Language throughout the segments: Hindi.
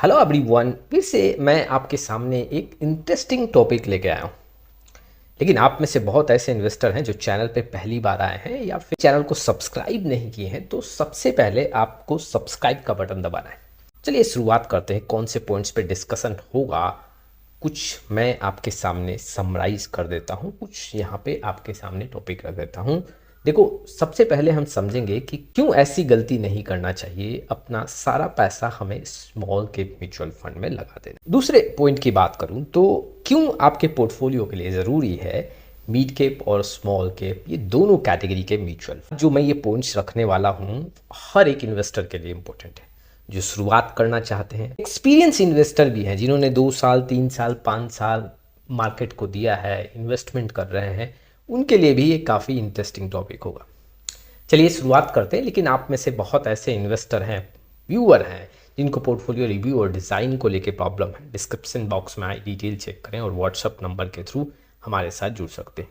हेलो एवरीवन, फिर से मैं आपके सामने एक इंटरेस्टिंग टॉपिक लेके आया हूँ। लेकिन आप में से बहुत ऐसे इन्वेस्टर हैं जो चैनल पे पहली बार आए हैं या फिर चैनल को सब्सक्राइब नहीं किए हैं, तो सबसे पहले आपको सब्सक्राइब का बटन दबाना है। चलिए शुरुआत करते हैं। कौन से पॉइंट्स पे डिस्कशन होगा, कुछ मैं आपके सामने समराइज कर देता हूँ, कुछ यहाँ पे आपके सामने टॉपिक रख देता हूँ। देखो, सबसे पहले हम समझेंगे कि क्यों ऐसी गलती नहीं करना चाहिए, अपना सारा पैसा हमें स्मॉल कैप म्यूचुअल फंड में लगा देना। दूसरे पॉइंट की बात करूं तो क्यों आपके पोर्टफोलियो के लिए ज़रूरी है मिड कैप और स्मॉल कैप, ये दोनों कैटेगरी के म्यूचुअल फंड। जो मैं ये पॉइंट्स रखने वाला हूँ हर एक इन्वेस्टर के लिए इंपॉर्टेंट है जो शुरुआत करना चाहते हैं, एक्सपीरियंस इन्वेस्टर भी हैं जिन्होंने 2 साल 3 साल 5 साल मार्केट को दिया है, इन्वेस्टमेंट कर रहे हैं, उनके लिए भी ये काफ़ी इंटरेस्टिंग टॉपिक होगा। चलिए शुरुआत करते हैं। लेकिन आप में से बहुत ऐसे इन्वेस्टर हैं, व्यूअर हैं, जिनको पोर्टफोलियो रिव्यू और डिज़ाइन को लेके प्रॉब्लम है। डिस्क्रिप्शन बॉक्स में आए डिटेल चेक करें और व्हाट्सअप नंबर के थ्रू हमारे साथ जुड़ सकते हैं।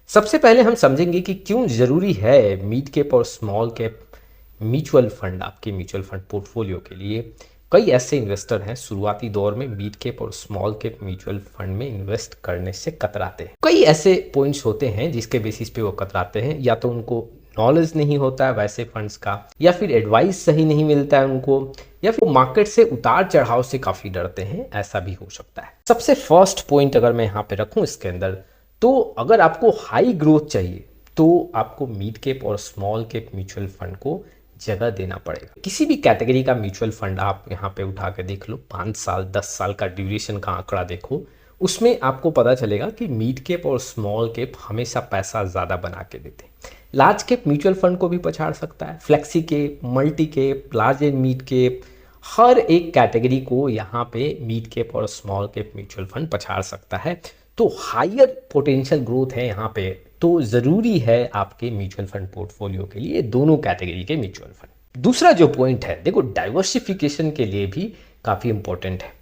सबसे पहले हम समझेंगे कि क्यों ज़रूरी है मिड कैप और स्मॉल कैप म्यूचुअल फंड आपके म्यूचुअल फंड पोर्टफोलियो के लिए। कई ऐसे इन्वेस्टर हैं शुरुआती दौर में मिड कैप और स्मॉल कैप म्यूचुअल फंड में इन्वेस्ट करने से कतराते हैं। कई ऐसे पॉइंट्स होते हैं जिसके बेसिस पे वो कतराते हैं। या तो उनको नॉलेज नहीं होता है वैसे फंड्स का, या फिर एडवाइस सही नहीं मिलता है उनको, या फिर मार्केट से उतार चढ़ाव से काफ़ी डरते हैं, ऐसा भी हो सकता है। सबसे फर्स्ट पॉइंट अगर मैं यहाँ पे रखूँ इसके अंदर, तो अगर आपको हाई ग्रोथ चाहिए तो आपको मिड कैप और स्मॉल कैप म्यूचुअल फंड को जगह देना पड़ेगा। किसी भी कैटेगरी का म्यूचुअल फंड आप यहाँ पे उठा के देख लो, 5 साल 10 साल का ड्यूरेशन का आंकड़ा देखो, उसमें आपको पता चलेगा कि मिड कैप और स्मॉल कैप हमेशा पैसा ज़्यादा बना के देते हैं। लार्ज कैप म्यूचुअल फंड को भी पछाड़ सकता है, flexi cap, multi cap, large and mid cap, हर एक कैटेगरी को यहाँ पे मिड कैप और स्मॉल कैप म्यूचुअल फंड पछाड़ सकता है। तो हायर पोटेंशियल ग्रोथ है यहाँ पे, तो ज़रूरी है आपके म्यूचुअल फंड पोर्टफोलियो के लिए दोनों कैटेगरी के म्यूचुअल फंड। दूसरा जो पॉइंट है, देखो, डाइवर्सिफिकेशन के लिए भी काफ़ी इंपॉर्टेंट है।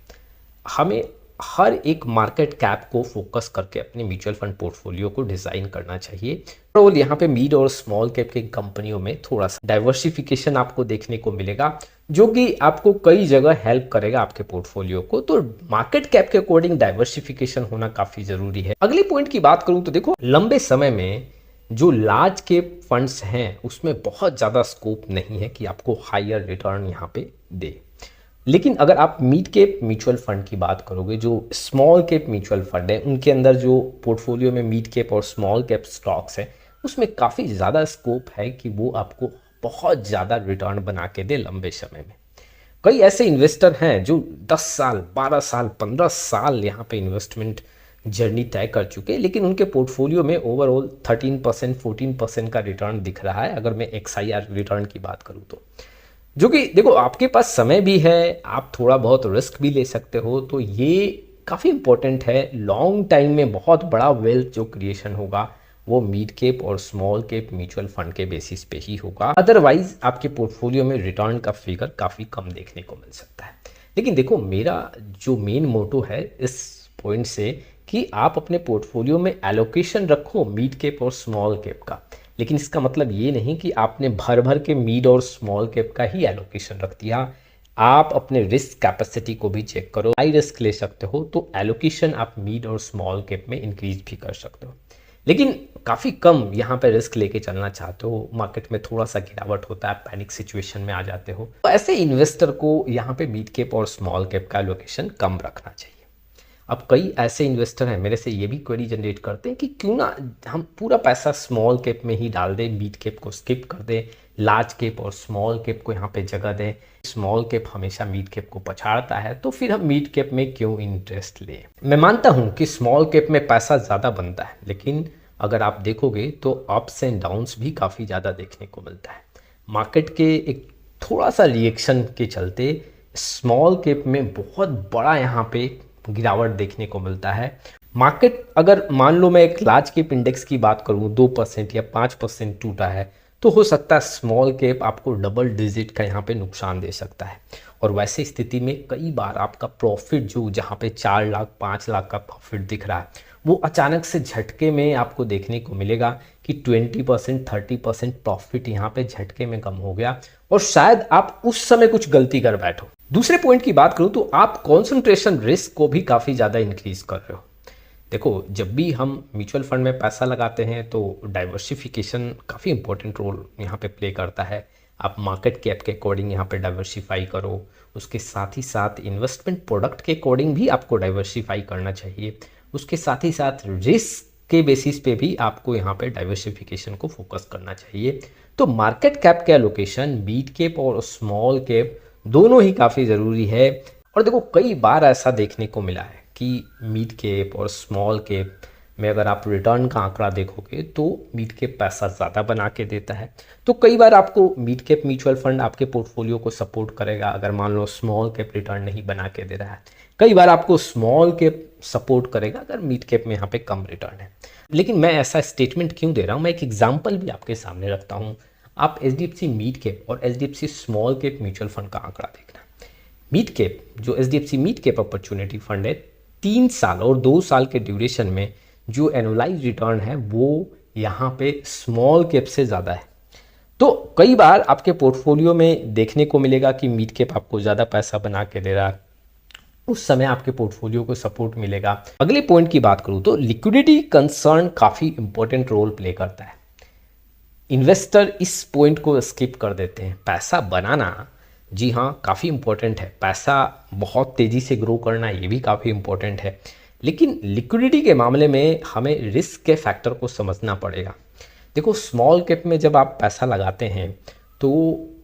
हमें हर एक मार्केट कैप को फोकस करके अपने म्यूचुअल फंड पोर्टफोलियो को डिज़ाइन करना चाहिए। और यहाँ पे मिड और स्मॉल कैप की कंपनियों में थोड़ा सा डाइवर्सिफिकेशन आपको देखने को मिलेगा, जो कि आपको कई जगह हेल्प करेगा आपके पोर्टफोलियो को। तो मार्केट कैप के अकॉर्डिंग डाइवर्सिफिकेशन होना काफ़ी ज़रूरी है। अगले पॉइंट की बात करूँ तो देखो, लंबे समय में जो लार्ज कैप फंड्स हैं उसमें बहुत ज़्यादा स्कोप नहीं है कि आपको हायर रिटर्न यहाँ पे दे। लेकिन अगर आप मिड कैप म्यूचुअल फंड की बात करोगे, जो स्मॉल कैप म्यूचुअल फंड है, उनके अंदर जो पोर्टफोलियो में मिड कैप और स्मॉल कैप स्टॉक्स है, उसमें काफ़ी ज़्यादा स्कोप है कि वो आपको बहुत ज़्यादा रिटर्न बना के दे लंबे समय में। कई ऐसे इन्वेस्टर हैं जो 10 साल 12 साल 15 साल यहाँ पे इन्वेस्टमेंट जर्नी तय कर चुके, लेकिन उनके पोर्टफोलियो में ओवरऑल 13% 14% का रिटर्न दिख रहा है, अगर मैं XIR रिटर्न की बात करूँ तो। जो कि देखो, आपके पास समय भी है, आप थोड़ा बहुत रिस्क भी ले सकते हो, तो ये काफ़ी इंपॉर्टेंट है। लॉन्ग टाइम में बहुत बड़ा वेल्थ जो क्रिएशन होगा वो मिड कैप और स्मॉल कैप म्यूचुअल फंड के बेसिस पे ही होगा। अदरवाइज आपके पोर्टफोलियो में रिटर्न का फिगर काफ़ी कम देखने को मिल सकता है। लेकिन देखो, मेरा जो मेन मोटो है इस पॉइंट से कि आप अपने पोर्टफोलियो में एलोकेशन रखो मिड कैप और स्मॉल कैप का, लेकिन इसका मतलब ये नहीं कि आपने भर भर के मिड और स्मॉल कैप का ही एलोकेशन रख दिया। आप अपने रिस्क कैपेसिटी को भी चेक करो, हाई रिस्क ले सकते हो तो एलोकेशन आप मिड और स्मॉल कैप में इंक्रीज भी कर सकते हो। लेकिन काफ़ी कम यहाँ पे रिस्क लेके चलना चाहते हो, मार्केट में थोड़ा सा गिरावट होता है, पैनिक सिचुएशन में आ जाते हो, तो ऐसे इन्वेस्टर को यहाँ पे मिड कैप और स्मॉल कैप का एलोकेशन कम रखना चाहिए। अब कई ऐसे इन्वेस्टर हैं, मेरे से ये भी क्वेरी जनरेट करते हैं कि क्यों ना हम पूरा पैसा स्मॉल कैप में ही डाल दें, मिड कैप को स्किप कर दें, लार्ज कैप और स्मॉल कैप को यहाँ पे जगह दें। स्मॉल कैप हमेशा मिड कैप को पछाड़ता है, तो फिर हम मिड कैप में क्यों इंटरेस्ट लें। मैं मानता हूँ कि स्मॉल कैप में पैसा ज़्यादा बनता है, लेकिन अगर आप देखोगे तो अप्स एंड डाउन्स भी काफ़ी ज़्यादा देखने को मिलता है। मार्केट के एक थोड़ा सा रिएक्शन के चलते स्मॉल कैप में बहुत बड़ा यहाँ पे गिरावट देखने को मिलता है। मार्केट अगर मान लो मैं एक लार्ज कैप इंडेक्स की बात करूं, 2% या 5% टूटा है, तो हो सकता है स्मॉल कैप आपको डबल डिजिट का यहाँ पे नुकसान दे सकता है। और वैसे स्थिति में कई बार आपका प्रॉफिट जो जहाँ पे 4 लाख 5 लाख का प्रॉफिट दिख रहा है, वो अचानक से झटके में आपको देखने को मिलेगा कि 20% 30% प्रॉफिट यहाँ पे झटके में कम हो गया और शायद आप उस समय कुछ गलती कर बैठो। दूसरे पॉइंट की बात करूँ तो आप कॉन्सेंट्रेशन रिस्क को भी काफ़ी ज़्यादा इंक्रीज कर रहे हो। देखो, जब भी हम म्यूचुअल फंड में पैसा लगाते हैं तो डाइवर्सिफिकेशन काफ़ी इंपॉर्टेंट रोल यहाँ पे प्ले करता है। आप मार्केट कैप के अकॉर्डिंग यहाँ पे डाइवर्सिफाई करो, उसके साथ ही साथ इन्वेस्टमेंट प्रोडक्ट के अकॉर्डिंग भी आपको डाइवर्सिफाई करना चाहिए, उसके साथ ही साथ रिस्क के बेसिस पे भी आपको यहाँ पे डाइवर्सिफिकेशन को फोकस करना चाहिए। तो मार्केट कैप के एलोकेशन मिड कैप और स्मॉल कैप दोनों ही काफ़ी ज़रूरी है। और देखो, कई बार ऐसा देखने को मिला है कि मिड कैप और स्मॉल कैप में अगर आप रिटर्न का आंकड़ा देखोगे तो मिड कैप पैसा ज़्यादा बना के देता है। तो कई बार आपको मिड कैप म्यूचुअल फंड आपके पोर्टफोलियो को सपोर्ट करेगा अगर मान लो स्मॉल कैप रिटर्न नहीं बना के दे रहा है। कई बार आपको स्मॉल कैप सपोर्ट करेगा अगर मिड कैप में यहाँ पे कम रिटर्न है। लेकिन मैं ऐसा स्टेटमेंट क्यों दे रहा हूँ, मैं एक एग्जाम्पल भी आपके सामने रखता हूँ। आप HDFC मिड कैप और HDFC small cap mutual fund का आंकड़ा देखना। मिड कैप जो HDFC mid cap opportunity fund है, 3 साल और 2 साल के ड्यूरेशन में जो एनुअलाइज रिटर्न है वो यहाँ पे स्मॉल कैप से ज़्यादा है। तो कई बार आपके पोर्टफोलियो में देखने को मिलेगा कि मिड कैप आपको ज़्यादा पैसा बना के दे रहा है, उस समय आपके पोर्टफोलियो को सपोर्ट मिलेगा। अगले पॉइंट की बात करूँ तो लिक्विडिटी कंसर्न काफ़ी इंपॉर्टेंट रोल प्ले करता है। इन्वेस्टर इस पॉइंट को स्किप कर देते हैं। पैसा बनाना, जी हाँ, काफ़ी इंपॉर्टेंट है। पैसा बहुत तेज़ी से ग्रो करना ये भी काफ़ी इंपॉर्टेंट है, लेकिन लिक्विडिटी के मामले में हमें रिस्क के फैक्टर को समझना पड़ेगा। देखो, स्मॉल कैप में जब आप पैसा लगाते हैं तो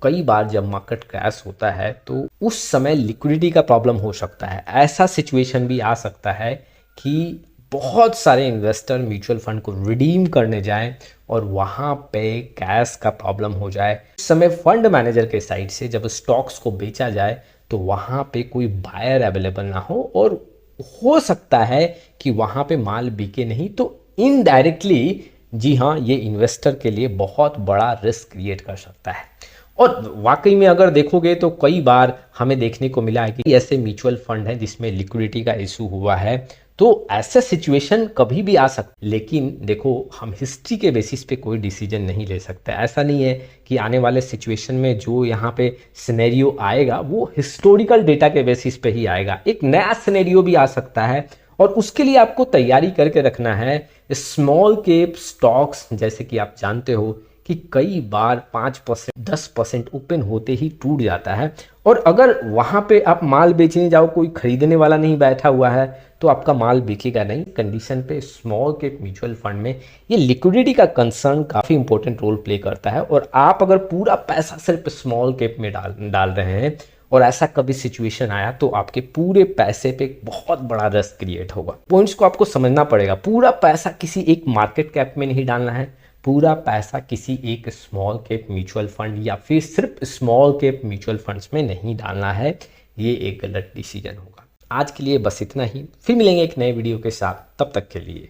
कई बार जब मार्केट क्रैश होता है तो उस समय लिक्विडिटी का प्रॉब्लम हो सकता है। ऐसा सिचुएशन भी आ सकता है कि बहुत सारे इन्वेस्टर म्यूचुअल फंड को रिडीम करने जाएं और वहाँ पे कैश का प्रॉब्लम हो जाए। उस समय फंड मैनेजर के साइड से जब स्टॉक्स को बेचा जाए तो वहाँ पे कोई बायर अवेलेबल ना हो और हो सकता है कि वहाँ पे माल बिके नहीं। तो इनडायरेक्टली, जी हाँ, ये इन्वेस्टर के लिए बहुत बड़ा रिस्क क्रिएट कर सकता है। और वाकई में अगर देखोगे तो कई बार हमें देखने को मिला है कि ऐसे म्यूचुअल फंड हैं जिसमें लिक्विडिटी का इशू हुआ है। तो ऐसा सिचुएशन कभी भी आ सकता है, लेकिन देखो, हम हिस्ट्री के बेसिस पे कोई डिसीजन नहीं ले सकते। ऐसा नहीं है कि आने वाले सिचुएशन में जो यहाँ पे सिनेरियो आएगा वो हिस्टोरिकल डेटा के बेसिस पे ही आएगा। एक नया सिनेरियो भी आ सकता है और उसके लिए आपको तैयारी करके रखना है। स्मॉल कैप स्टॉक्स, जैसे कि आप जानते हो कि कई बार 5% 10% ओपन होते ही टूट जाता है, और अगर वहाँ पे आप माल बेचने जाओ, कोई खरीदने वाला नहीं बैठा हुआ है, तो आपका माल बिकेगा नहीं। कंडीशन पे स्मॉल कैप म्यूचुअल फंड में ये लिक्विडिटी का कंसर्न काफ़ी इंपॉर्टेंट रोल प्ले करता है। और आप अगर पूरा पैसा सिर्फ स्मॉल कैप में डाल रहे हैं और ऐसा कभी सिचुएशन आया तो आपके पूरे पैसे पे बहुत बड़ा रिस्क क्रिएट होगा। पॉइंट्स को आपको समझना पड़ेगा। पूरा पैसा किसी एक मार्केट कैप में नहीं डालना है, पूरा पैसा किसी एक स्मॉल कैप म्यूचुअल फंड या फिर सिर्फ स्मॉल कैप म्यूचुअल फंड्स में नहीं डालना है। ये एक गलत डिसीजन होगा। आज के लिए बस इतना ही, फिर मिलेंगे एक नए वीडियो के साथ। तब तक के लिए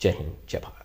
जय हिंद, जय भारत।